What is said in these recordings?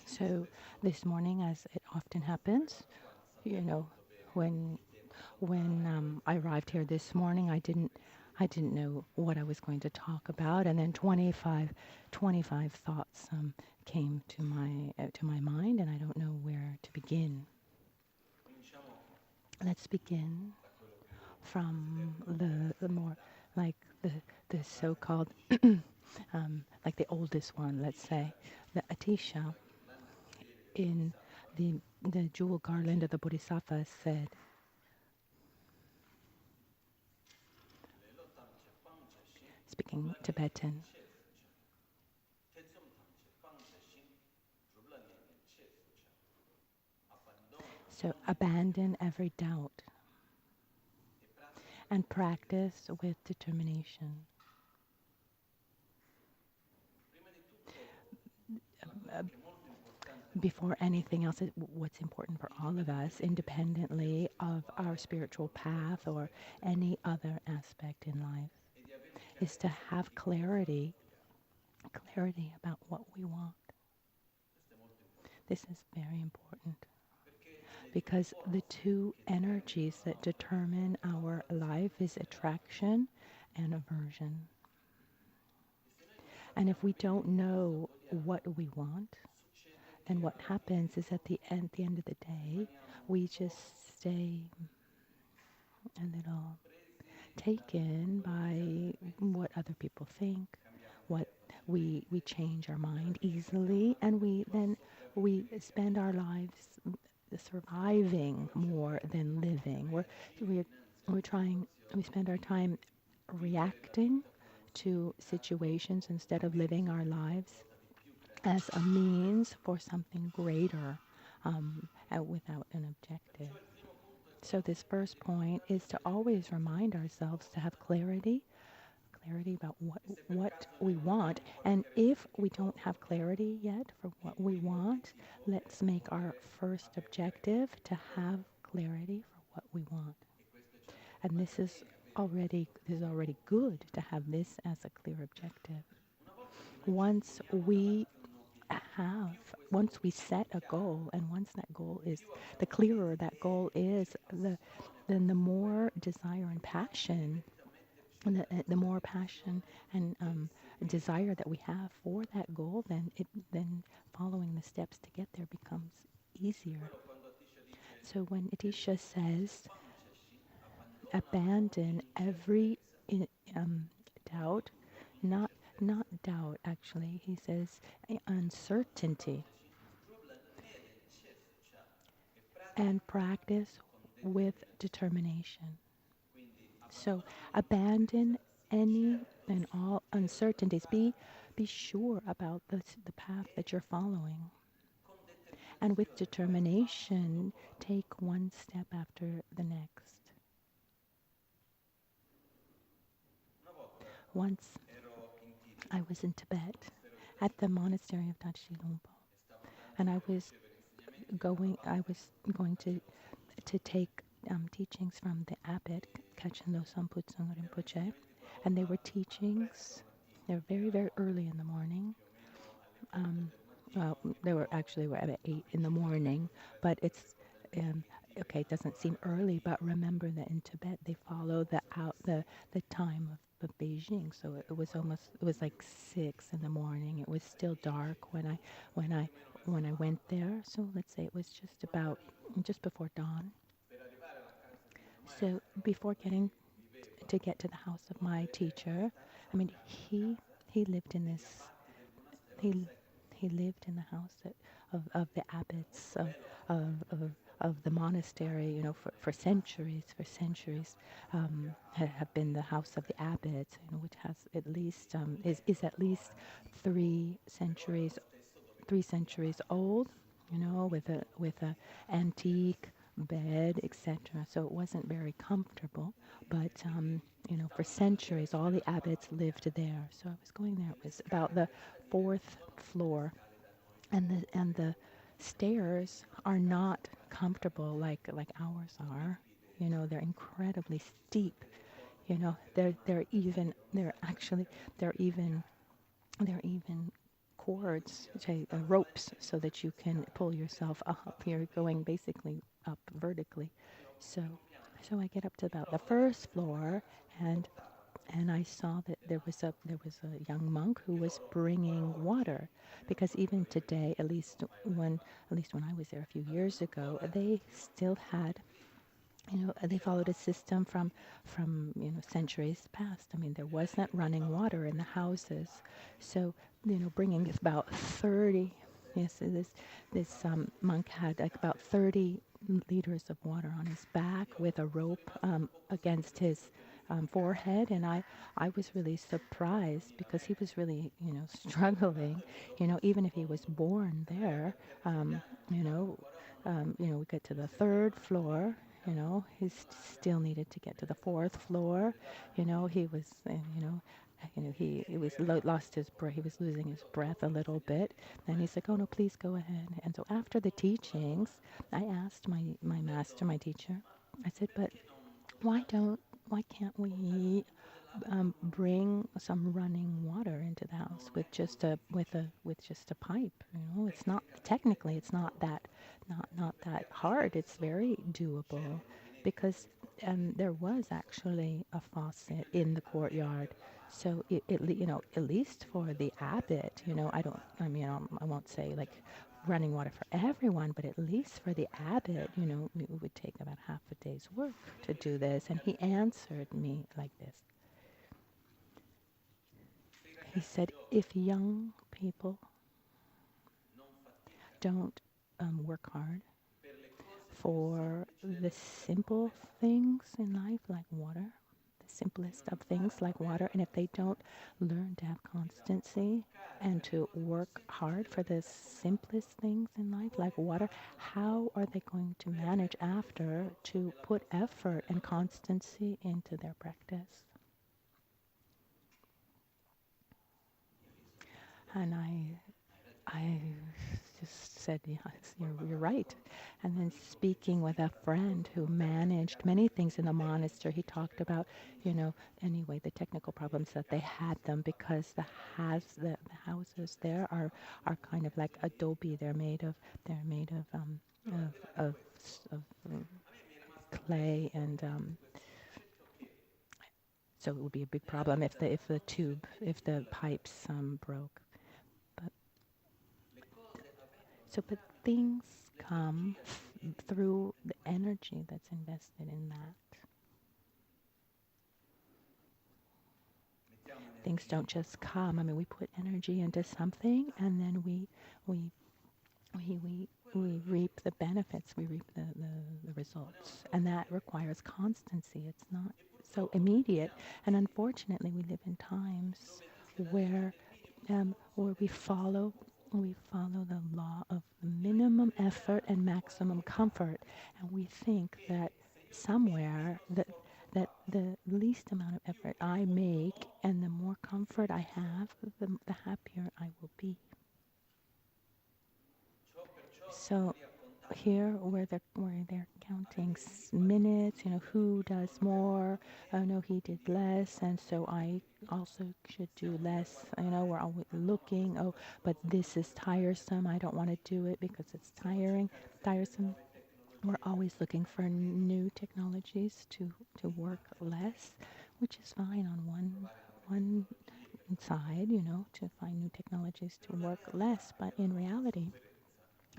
So this morning, as it often happens, you know, when I arrived here this morning, I didn't know what I was going to talk about, and then 25 thoughts came to my mind, and I don't know where to begin. Let's begin from the more like the so-called like the oldest one, let's say, the Atisha in the jewel garland of the Bodhisattva said, speaking Tibetan, so abandon every doubt and practice with determination. Before anything else, what's important for all of us, independently of our spiritual path or any other aspect in life, is to have clarity about what we want. This is very important because the two energies that determine our life is attraction and aversion. And if we don't know what we want, then what happens is at the end of the day, we just stay a little taken by what other people think, what we change our mind easily, and we spend our lives surviving more than living. We're trying. We spend our time reacting to situations instead of living our lives as a means for something greater, without an objective. So this first point is to always remind ourselves to have clarity about what we want. And if we don't have clarity yet for what we want, let's make our first objective to have clarity for what we want. And this is already good to have this as a clear objective. Once we once we set a goal, and once that goal is, the clearer that goal is, then the more desire and passion, and the more passion and desire that we have for that goal, then following the steps to get there becomes easier. So when Atisha says, abandon every doubt, not not doubt actually, he says uncertainty, and practice with determination. So abandon any and all uncertainties. Be sure about the path that you're following. And with determination, take one step after the next. Once I was in Tibet at the monastery of Dachi Lumpo, and I was going to take teachings from the abbot Kachin Samputsung Rinpoche, and they were teachings. They were very, very early in the morning. Well, they were at 8 in the morning, but it's okay. It doesn't seem early, but remember that in Tibet they follow the time of Beijing, so it was like 6 in the morning. It was still dark when I went there. So let's say it was just before dawn. So before get to the house of my teacher, I mean he lived in this he he lived in the house of the abbots of the monastery, for centuries, have been the house of the abbots, which has at least is at least 3 centuries old, with a antique bed, etc. So it wasn't very comfortable, but for centuries, all the abbots lived there. So I was going there. It was about the fourth floor, and the stairs are not comfortable like ours are. They're incredibly steep. They're even cords, ropes, so that you can pull yourself up. You're going basically up vertically. So, so I get up to about the first floor, and I saw that there was a young monk who was bringing water, because even today, at least when I was there a few years ago, they still had, they followed a system from centuries past. I mean, there wasn't running water in the houses, so bringing about 30. Yes, this monk had like about 30 liters of water on his back with a rope against his forehead, and I was really surprised because he was really struggling. Even if he was born there, you know, we get to the third floor. He still needed to get to the fourth floor. He was, he was lost his breath. He was losing his breath a little bit. And he's like, "Oh no, please go ahead." And so after the teachings, I asked my master, my teacher. I said, "But why can't we bring some running water into the house with just a pipe? It's not technically it's not that hard. It's very doable because there was actually a faucet in the courtyard. So at least for the abbot, I won't say like running water for everyone, but at least for the abbot, it would take about half a day's work to do this." And he answered me like this. He said, "If young people don't work hard for the simple things in life, like water, the simplest of things like water, and if they don't learn to have constancy and to work hard for the simplest things in life, like water, how are they going to manage after to put effort and constancy into their practice?" And I just said, "Yes, you're right." And then speaking with a friend who managed many things in the monastery, he talked about, anyway, the technical problems that they had them because the houses there are kind of like adobe. They're made of clay, and so it would be a big problem if the pipes broke. But but things come through the energy that's invested in that. Things don't just come. I mean, we put energy into something, and then we we we we reap the benefits. We reap the results, and that requires constancy. It's not so immediate. And unfortunately, we live in times where where we follow the law of minimum effort and maximum comfort, and we think that somewhere that the least amount of effort I make and the more comfort I have, the happier I will be. So here, where they're counting minutes, who does more? Oh no, he did less, and so I also should do less. We're always looking. Oh, but this is tiresome. I don't want to do it because it's tiresome. We're always looking for new technologies to work less, which is fine on one side, to find new technologies to work less. But in reality,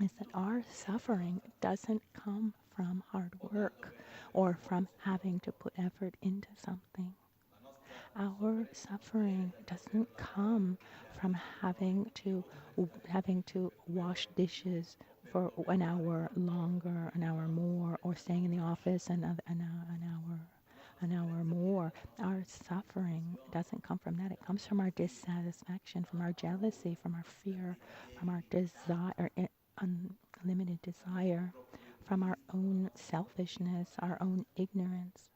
is that our suffering doesn't come from hard work or from having to put effort into something. Our suffering doesn't come from having to wash dishes for an hour longer, an hour more, or staying in the office an hour more. Our suffering doesn't come from that. It comes from our dissatisfaction, from our jealousy, from our fear, from our desire, unlimited desire, from our own selfishness, our own ignorance.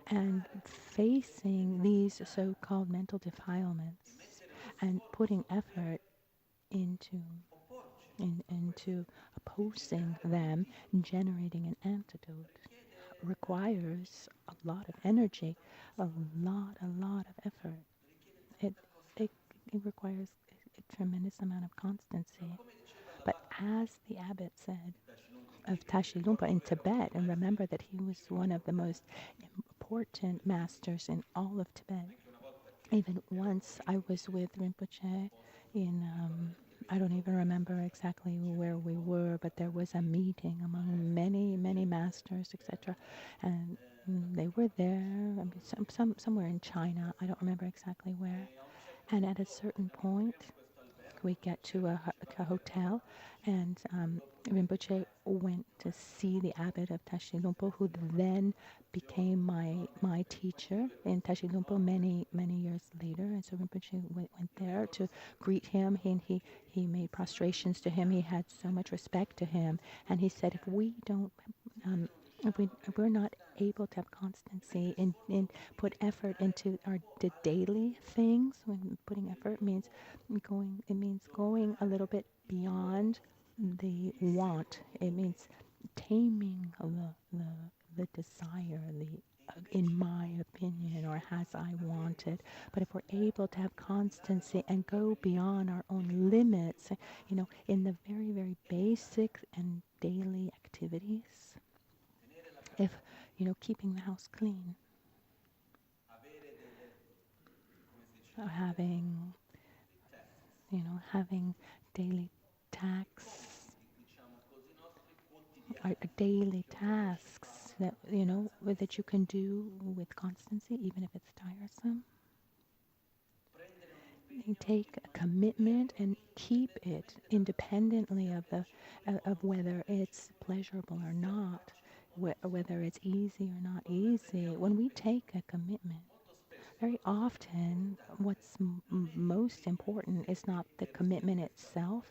And facing these so-called mental defilements and putting effort into into opposing them, generating an antidote, requires a lot of energy, a lot of effort. It it it requires a tremendous amount of constancy. But as the abbot said of Tashi Lumpa in Tibet, and remember that he was one of the most important masters in all of Tibet. Even once I was with Rinpoche in, I don't even remember exactly where we were, but there was a meeting among many, many masters, etc. And they were there, I mean, somewhere in China, I don't remember exactly where. And at a certain point, we get to a hotel, and Rinpoche went to see the abbot of Tashilumpo, who then became my teacher in Tashilumpo many years later. And so Rinpoche went there to greet him. He made prostrations to him. He had so much respect to him, and he said, if we don't um, if we're not able to have constancy in put effort into the daily things, when putting effort means it means going a little bit beyond the want. It means taming the desire, in my opinion, or as I want it. But if we're able to have constancy and go beyond our own limits, in the very, very basic and daily activities, if, keeping the house clean, having, having daily tax, our daily tasks that you can do with constancy, even if it's tiresome. You take a commitment and keep it independently of whether it's pleasurable or not, whether it's easy or not easy. When we take a commitment, very often what's most important is not the commitment itself.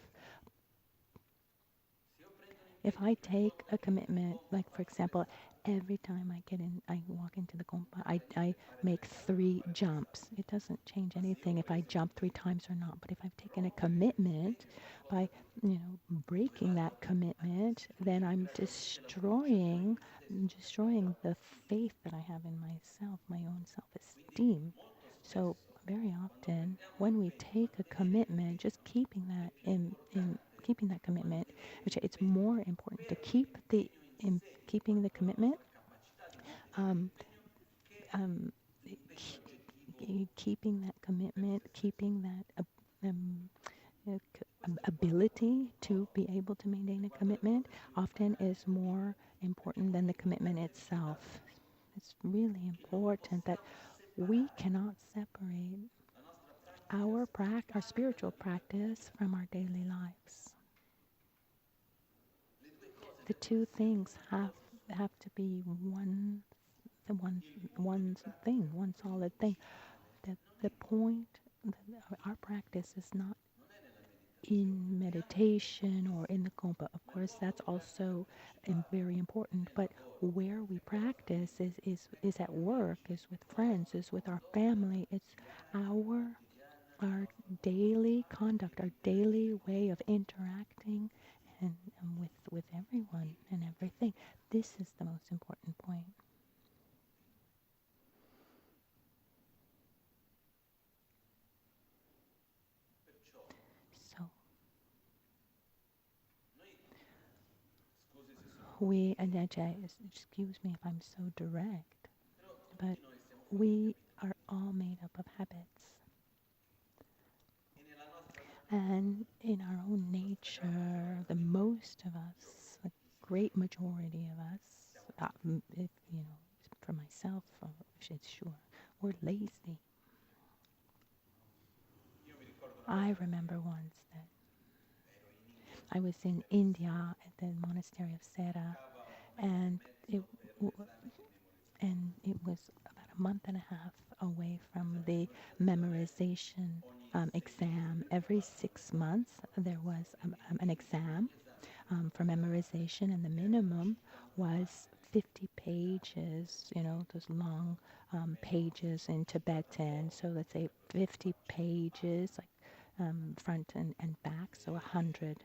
If I take a commitment, like for example, every time I walk into the compa, I make 3 jumps. It doesn't change anything if I jump 3 times or not. But if I've taken a commitment by, breaking that commitment, then I'm destroying the faith that I have in myself, my own self-esteem. So very often when we take a commitment, just keeping that in keeping that commitment, which it's more important to in keeping the commitment, um, um, keeping that commitment, keeping that ability to be able to maintain a commitment often is more important than the commitment itself. It's really important that we cannot separate our spiritual practice from our daily lives. The two things have to be one thing, one solid thing. The point that our practice is not in meditation or in the kompa. Of course, that's also very important. But where we practice is at work, is with friends, is with our family. It's our daily conduct, our daily way of interacting and with everyone and everything. This is the most important point. So and excuse me if I'm so direct, but we are all made up of habits. And in our own nature, the most of us, the great majority of us, if for myself, it's sure, we're lazy. I remember once that I was in India at the monastery of Sera, and it it was about a month and a half away from the memorization exam. Every 6 months there was an exam for memorization, and the minimum was 50 pages, those long pages in Tibetan. So let's say 50 pages, like front and back, so 100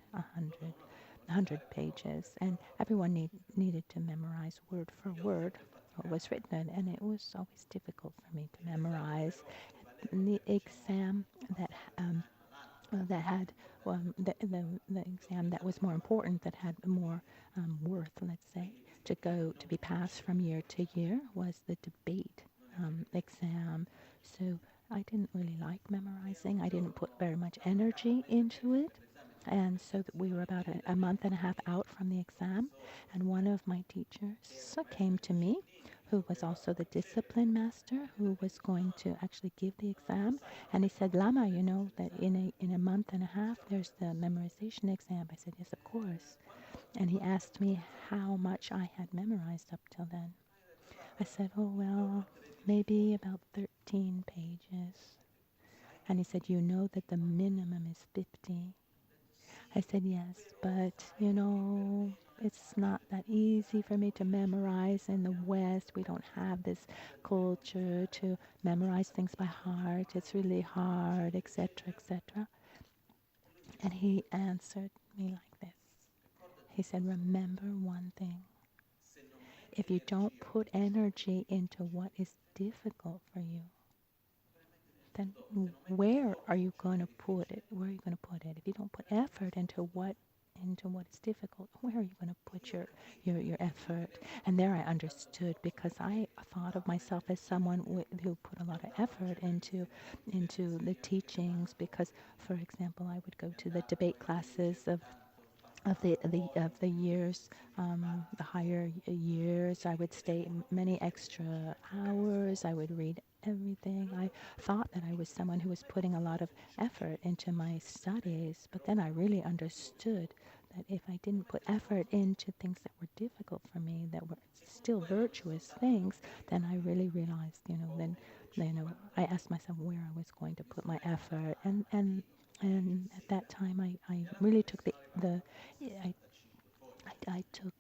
pages. And everyone needed to memorize word for word what was written, and it was always difficult for me to memorize. the exam that that had the exam that was more important, that had more worth, let's say, to go to be passed from year to year was the debate exam. So I didn't really like memorizing. I didn't put very much energy into it. And so we were about a month and a half out from the exam, and one of my teachers came to me, who was also the discipline master, who was going to actually give the exam. And he said, Lama, you know that in a month and a half there's the memorization exam. I said, yes, of course. And he asked me how much I had memorized up till then. I said, oh, well, maybe about 13 pages. And he said, you know that the minimum is 50. I said, yes, but it's not that easy for me to memorize in the West. We don't have this culture to memorize things by heart. It's really hard, etc., etc. And he answered me like this. He said, remember one thing. If you don't put energy into what is difficult for you, then where are you going to put it? Where are you going to put it? If you don't put effort into what is difficult, where are you going to put your effort? And there I understood, because I thought of myself as someone who put a lot of effort into the teachings, because, for example, I would go to the debate classes of the years, the higher years. I would stay many extra hours. I would read everything. I thought that I was someone who was putting a lot of effort into my studies, but then I really understood that if I didn't put effort into things that were difficult for me, that were still virtuous things, then I really realized, I asked myself where I was going to put my effort, and at that time, I really took the I, I took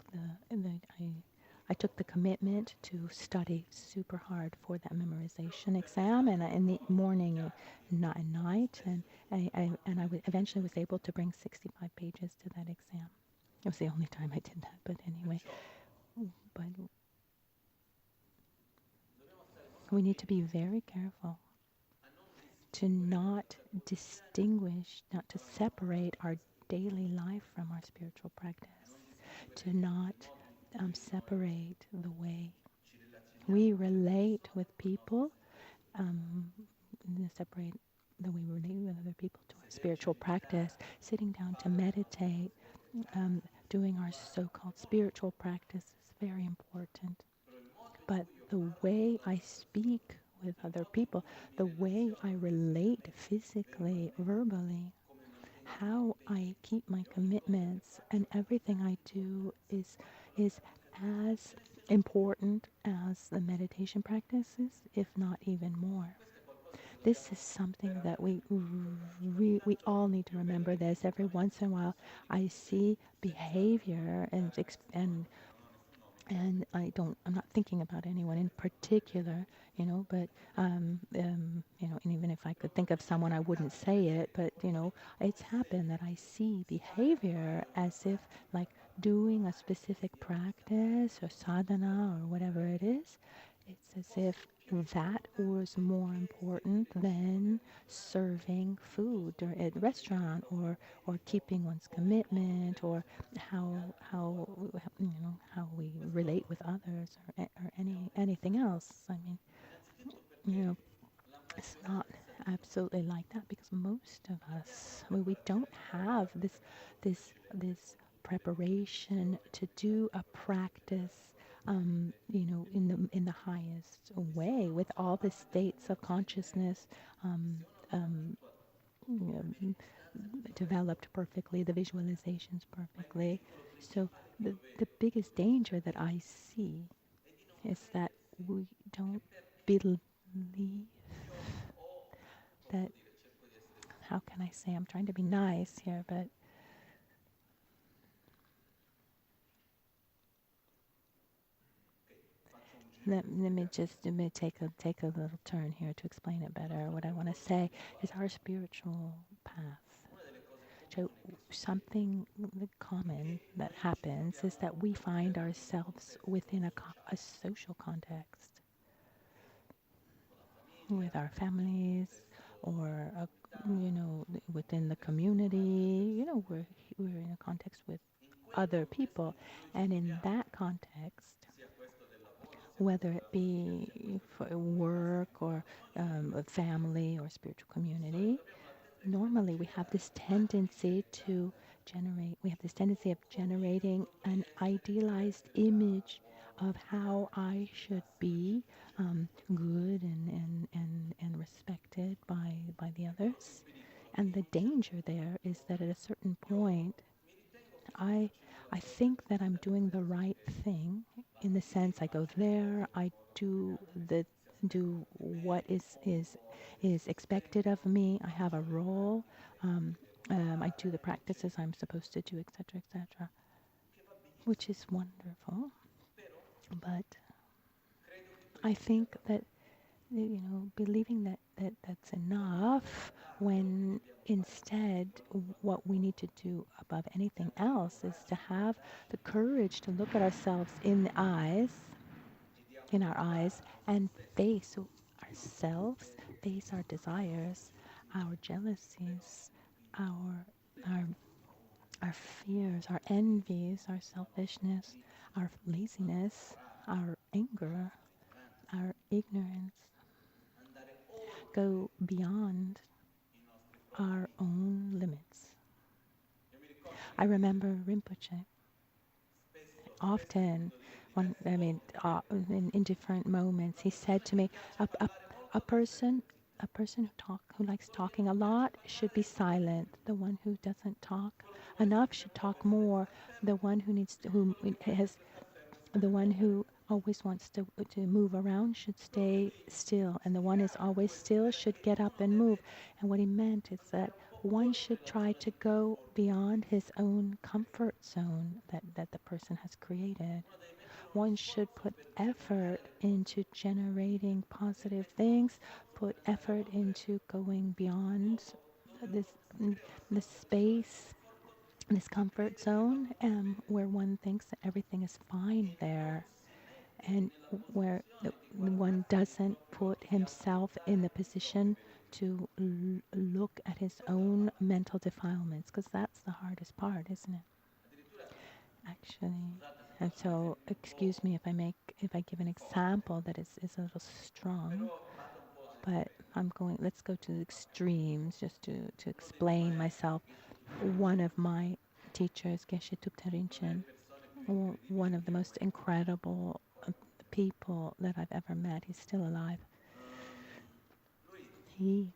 I took the commitment to study super hard for that memorization exam, and in the morning and not at night, and eventually was able to bring 65 pages to that exam. It was the only time I did that, but anyway. But we need to be very careful to not distinguish, not to separate our daily life from our spiritual practice, to not separate the way we relate with people, um, separate the way we relate with other people to our spiritual practice, sitting down to meditate, doing our so-called spiritual practice is very important. But the way I speak with other people, the way I relate physically, verbally, how I keep my commitments, and everything I do is as important as the meditation practices, if not even more. This is something that we all need to remember. This every once in a while. I see behavior and I'm not thinking about anyone in particular, but and even if I could think of someone, I wouldn't say it, but it's happened that I see behavior as if, like, doing a specific practice or sadhana or whatever it is, it's as if that was more important than serving food or at a restaurant, or keeping one's commitment, or how we relate with others, or anything else. I mean, you know, it's not absolutely like that, because most of us, we don't have this preparation to do a practice, in the highest way, with all the states of consciousness um, um, you know, developed perfectly, the visualizations perfectly. So the biggest danger that I see is that we don't believe that, how can I say, I'm trying to be nice here, but let me take a little turn here to explain it better. What I want to say is our spiritual path. So something common that happens is that we find ourselves within a social context. with our families or within the community. We're in a context with other people, and in that context, whether it be for work or a family or spiritual community, normally we have this tendency of generating an idealized image of how I should be, good and respected by the others. And the danger there is that at a certain point, I I think that I'm doing the right thing in the sense I go there, I do the do what is expected of me. I have a role. Um, I do the practices I'm supposed to do, etc., etc., which is wonderful. But I think that believing that's enough when instead what we need to do above anything else is to have the courage to look at ourselves in our eyes, and face ourselves, face our desires, our jealousies, our our our fears, our envies, our selfishness, our laziness, our anger, our ignorance, go beyond our own limits. I remember Rinpoche often, in different moments, he said to me, a person, who likes talking a lot should be silent. The one who doesn't talk enough should talk more. The one who needs to, who has The one who always wants to move around should stay still, and the one who's always still should get up and move. And what he meant is that one should try to go beyond his own comfort zone that the person has created. One should put effort into generating positive things, put effort into going beyond this, this space, this comfort zone, where one thinks that everything is fine there, and where one doesn't put himself in the position to look at his own mental defilements, because that's the hardest part, isn't it? Actually. And so, excuse me if I give an example that is a little strong, but let's go to the extremes just to explain myself. One of my teachers, Geshe Tuptarinchen, one of the most incredible people that I've ever met. He's still alive. He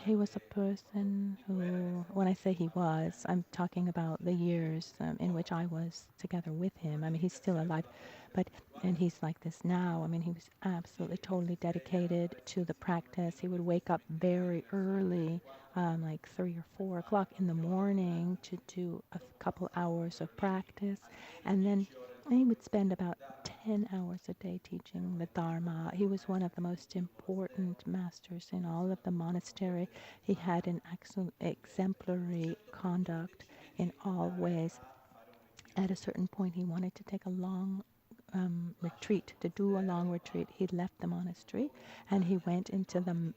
he was a person who, when I say he was, I'm talking about the years in which I was together with him. I mean, he's still alive, but and he's like this now. I mean, he was absolutely totally dedicated to the practice. He would wake up very early, like 3 or 4 o'clock in the morning, to do a couple hours of practice, and then he would spend about 10 hours a day teaching the Dharma. He was one of the most important masters in all of the monastery. He had an exemplary conduct in all ways. At a certain point, he wanted to take a long retreat, to do a long retreat. He left the monastery and he went into the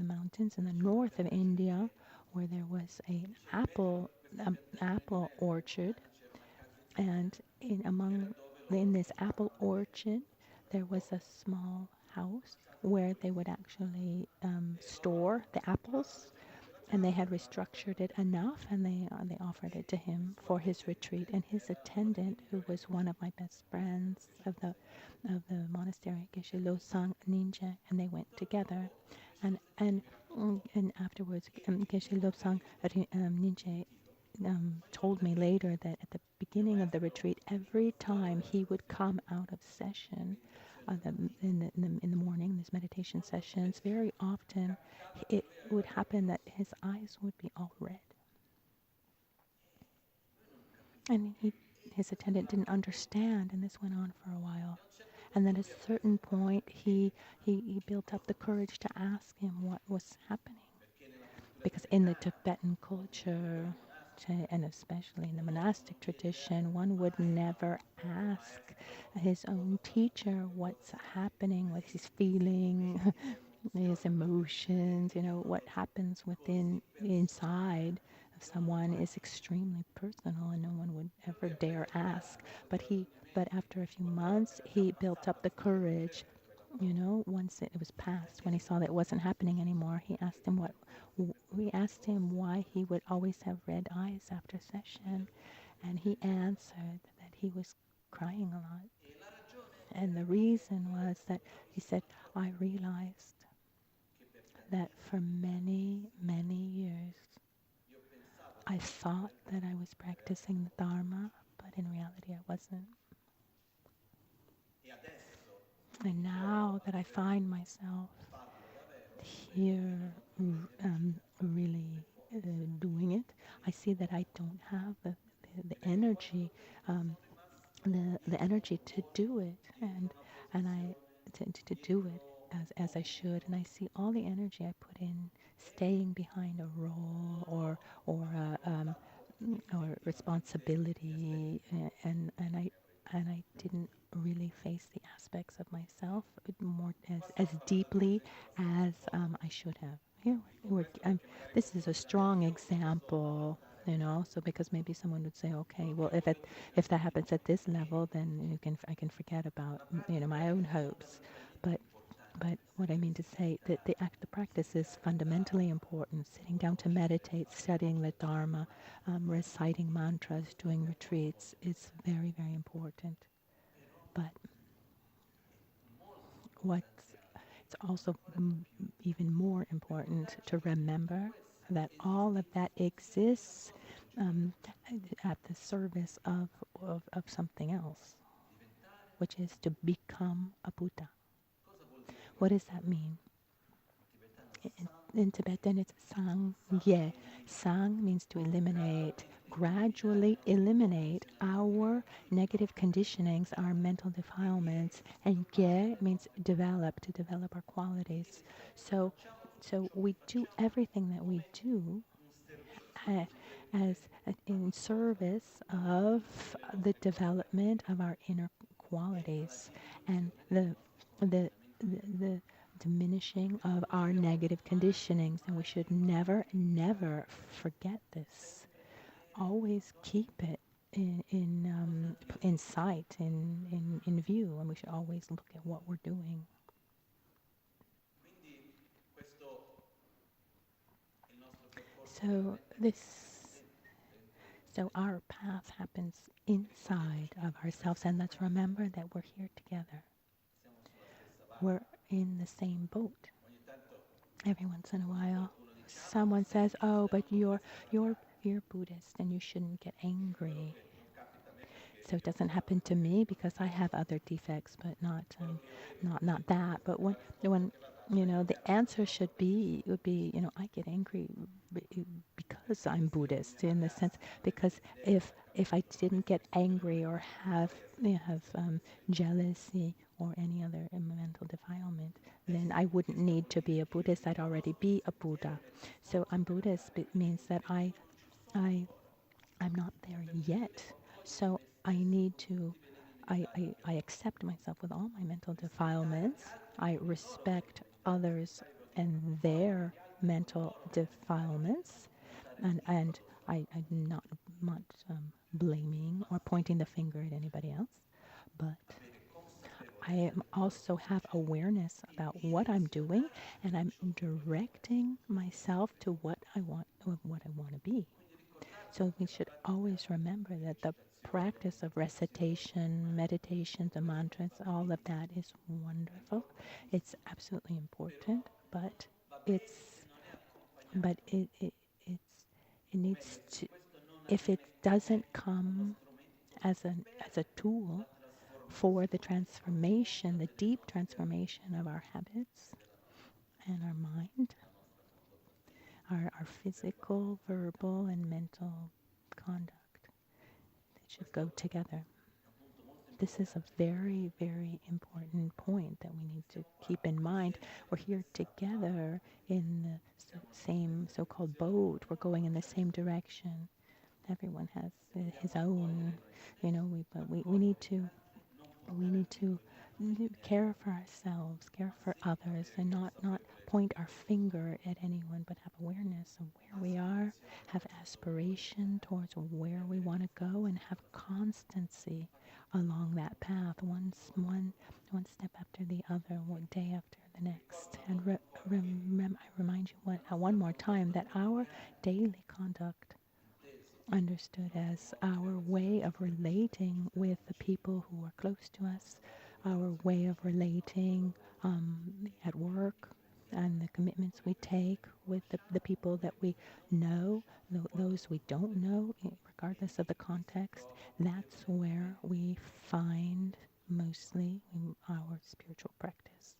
mountains in the north of India, where there was an apple orchard, and in this apple orchard, there was a small house where they would actually store the apples, and they had restructured it enough, and they offered it to him for his retreat. And his attendant, who was one of my best friends of the monastery, Geshe Losang Ninja, and they went together, and afterwards, Geshe Losang Ninja told me later that at the beginning of the retreat, every time he would come out of session, in the morning, these meditation sessions, very often it would happen that his eyes would be all red, and his attendant didn't understand, and this went on for a while. And then at a certain point, he built up the courage to ask him what was happening, because in the Tibetan culture, and especially in the monastic tradition, one would never ask his own teacher what's happening, what he's feeling, his emotions, what happens within inside of someone is extremely personal and no one would ever dare ask. But after a few months, he built up the courage. Once it was past, when he saw that it wasn't happening anymore, we asked him why he would always have red eyes after session, and he answered that he was crying a lot. And the reason was that he said, I realized that for many, many years, I thought that I was practicing the Dharma, but in reality I wasn't. And now that I find myself here really doing it, I see that I don't have the energy, um, the energy to do it, and I to do it as I should. And I see all the energy I put in staying behind a role or or responsibility, and I didn't really face the aspects of myself more as deeply as I should have. Here, this is a strong example, So because maybe someone would say, okay, well, if that happens at this level, then I can forget about my own hopes, but what I mean to say that the practice is fundamentally important. Sitting down to meditate, studying the Dharma, reciting mantras, doing retreats is very, very important. But what's it's also even more important to remember that all of that exists um, at the service of something else, which is to become a Buddha. What does that mean? In Tibetan, it's sang ye. Sang means to eliminate, gradually eliminate our negative conditionings, our mental defilements, and ye means develop, to develop our qualities. So, so we do everything that we do uh, as in service of the development of our inner qualities and the diminishing of our negative conditionings. And we should never, never forget this. Always keep it in sight, in view, and we should always look at what we're doing. So this So our path happens inside of ourselves, and let's remember that we're here together. We're in the same boat. Every once in a while, someone says, "Oh, but you're Buddhist, and you shouldn't get angry." So it doesn't happen to me because I have other defects, but not that. But when the answer would be I get angry because I'm Buddhist, in the sense, because if I didn't get angry or have jealousy or any other mental defilement, then I wouldn't need to be a Buddhist. I'd already be a Buddha. So I'm Buddhist means that I I'm not there yet. So I need to, I accept myself with all my mental defilements. I respect others and their mental defilements. And I'm not blaming or pointing the finger at anybody else. But also have awareness about what I'm doing, and I'm directing myself to what I want to be. So we should always remember that the practice of recitation, meditation, the mantras, all of that is wonderful. It's absolutely important, but it's but it needs to, if it doesn't come as a tool for the transformation, the deep transformation of our habits and our mind, our physical, verbal, and mental conduct, they should go together. This is a very, very important point that we need to keep in mind. We're here together in the same so-called boat. We're going in the same direction. Everyone has his own, but we need to care for ourselves, care for others, and not point our finger at anyone, but have awareness of where we are, have aspiration towards where we want to go, and have constancy along that path, one step after the other, one day after the next. And I remind you one more time that our daily conduct, understood as our way of relating with the people who are close to us, our way of relating at work, and the commitments we take with the people that we know, those we don't know, regardless of the context. That's where we find mostly our spiritual practice.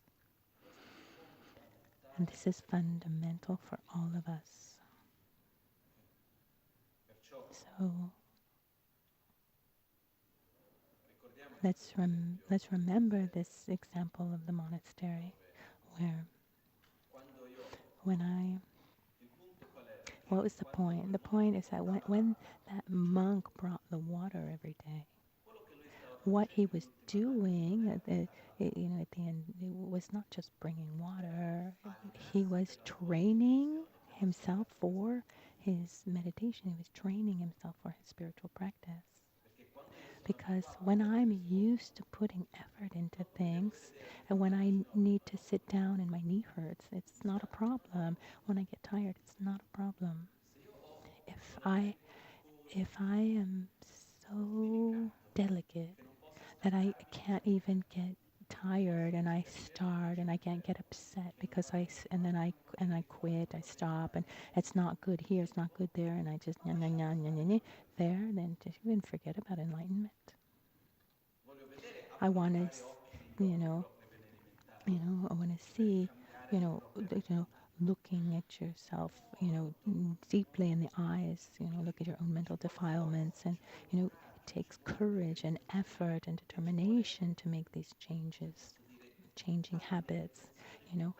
And this is fundamental for all of us. So let's remember this example of the monastery where when I what was the point? The point is that when that monk brought the water every day, what he was doing at the end, it was not just bringing water. He was training himself for his meditation. He was training himself for his spiritual practice. Because when I'm used to putting effort into things, and when I need to sit down and my knee hurts, it's not a problem. When I get tired, it's not a problem. If I if I am so delicate that I can't even get tired and I start and I can't get upset because I quit, I stop, and it's not good here, it's not good there, and I just there, then just even forget about enlightenment. I want to, you know, I want to see, looking at yourself, deeply in the eyes, look at your own mental defilements, and it takes courage and effort and determination to make these changes, changing habits, you know.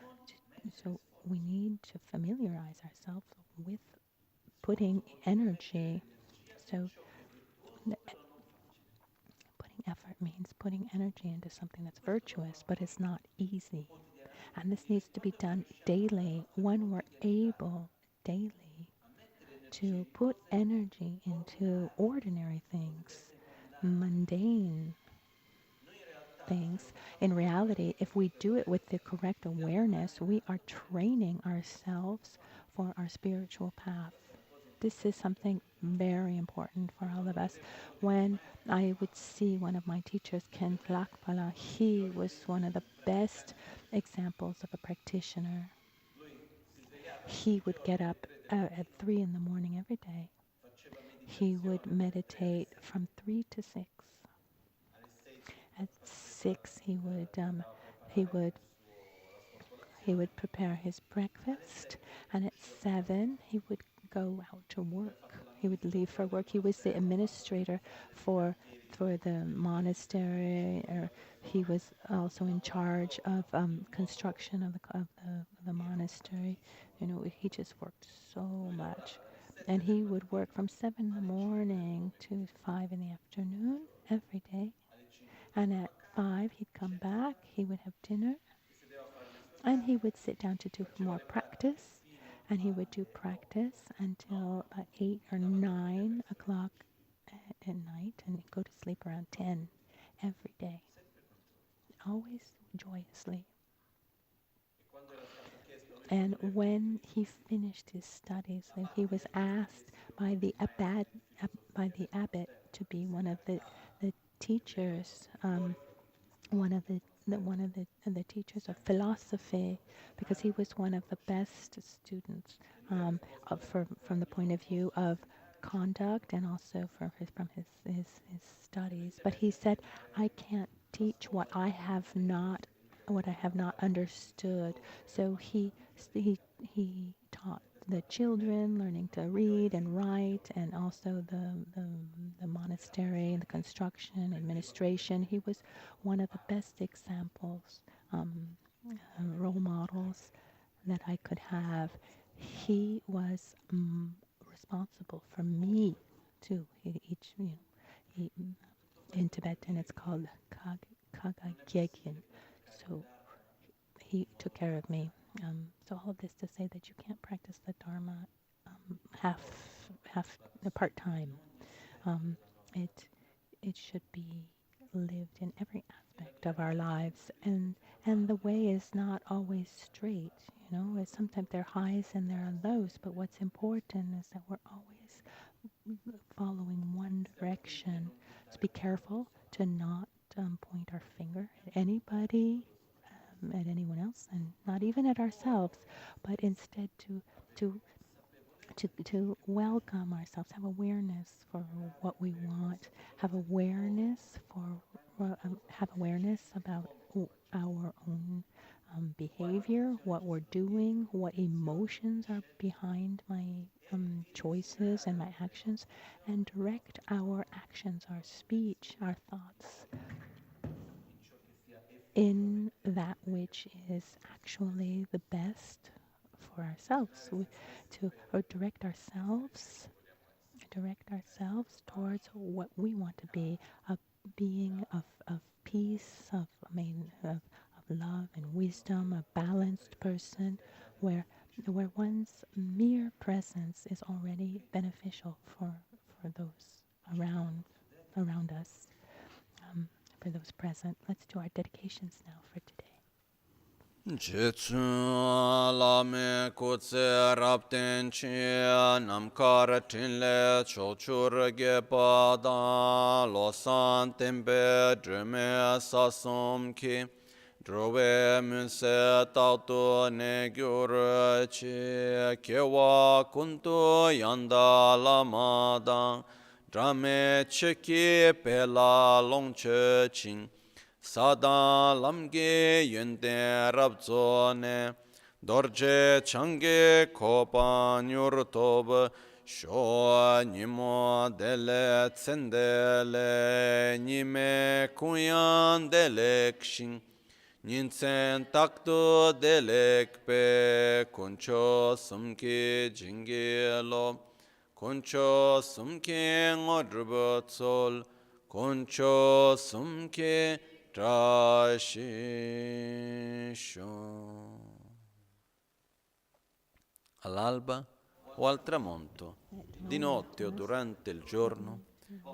So we need to familiarize ourselves with putting energy. So putting effort means putting energy into something that's virtuous, but it's not easy. And this needs to be done daily when we're able daily to put energy into ordinary things, mundane things. In reality, if we do it with the correct awareness, we are training ourselves for our spiritual path. This is something very important for all of us. When I would see one of my teachers, Ken Lakpala, he was one of the best examples of a practitioner. He would get up at 3 in the morning every day. He would meditate from 3 to 6. At 6, he would he would prepare his breakfast, and at 7 he would go out to work. He would leave for work. He was the administrator for the monastery, or he was also in charge of construction of the monastery. He just worked so much. And he would work from 7 in the morning to 5 in the afternoon every day. And at 5, he'd come back, he would have dinner, and he would sit down to do more practice. And he would do practice until about 8 or 9 o'clock at night, and go to sleep around 10 every day, always joyously. And when he finished his studies, he was asked by the abbot to be one of the teachers, one of the teachers of philosophy, because he was one of the best students, from the point of view of conduct, and also from his studies. But he said, I can't teach what I have not understood. So he taught the children learning to read and write, and also the monastery and the construction administration. He was one of the best examples, role models that I could have. He was responsible for me too. Each, he, in Tibetan it's called Kagagyekin. So he took care of me. So all of this to say that you can't practice the Dharma half, part time. Um, it it should be lived in every aspect of our lives, and the way is not always straight. Sometimes there are highs and there are lows, but what's important is that we're always following one direction. So be careful to not point our finger at anybody, at anyone else, and not even at ourselves, but instead to to welcome ourselves, have awareness for what we want, have awareness have awareness about our own behavior, what we're doing, what emotions are behind my choices and my actions, and direct our actions, our speech, our thoughts in that which is actually the best for ourselves. To or direct ourselves towards what we want to be, a being of peace, of love and wisdom, a balanced person, where one's mere presence is already beneficial for those around us, for those present. Let's do our dedications now for today. Jitsun lame kutse rapten chi namkar tinle chochur gepada losan tembe drume sasum ki drove munse tautu ne gyur chi kewa kuntu yanda lamada drame cheki pela longche ching Sadan lamge yente rabzone dorje change kopa nyurtob sho nimo dele tsendele nime kuyan delek shin ninsen takto delek pe kuncho sumke jingelo kuncho sumke ngodrubotsol kuncho sumke trasciscio. All'alba o al tramonto, di notte o durante il giorno,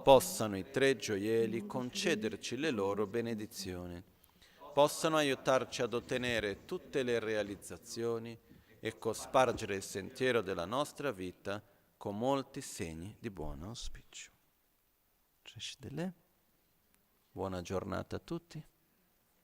possano i tre gioielli concederci le loro benedizioni, possano aiutarci ad ottenere tutte le realizzazioni e cospargere il sentiero della nostra vita con molti segni di buon auspicio. Buona giornata a tutti.